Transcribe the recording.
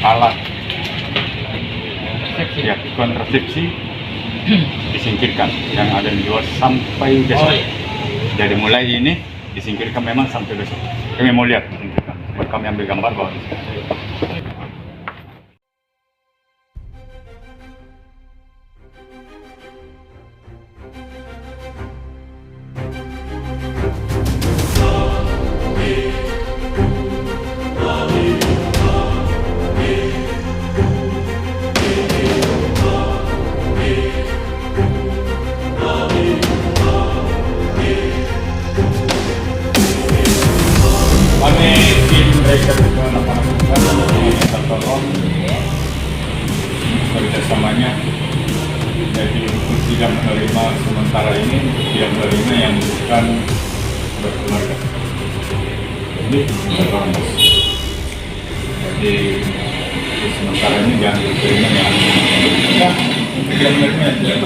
alat ya kontrasepsi disingkirkan yang ada dijual sampai besok. Oh, iya. Jadi mulai ini disingkirkan memang sampai besok. Kami mau lihat disingkirkan. Buat kami ambil gambar bahwa kami tim mereka juga anak-anak minta tolong kerjasamanya. Jadi untuk tidak menerima sementara ini, tidak menerima yang bukan berkeluarga. Jadi berkeluarga. Jadi sementara ini jangan diterima yang tidak menerima yang tidak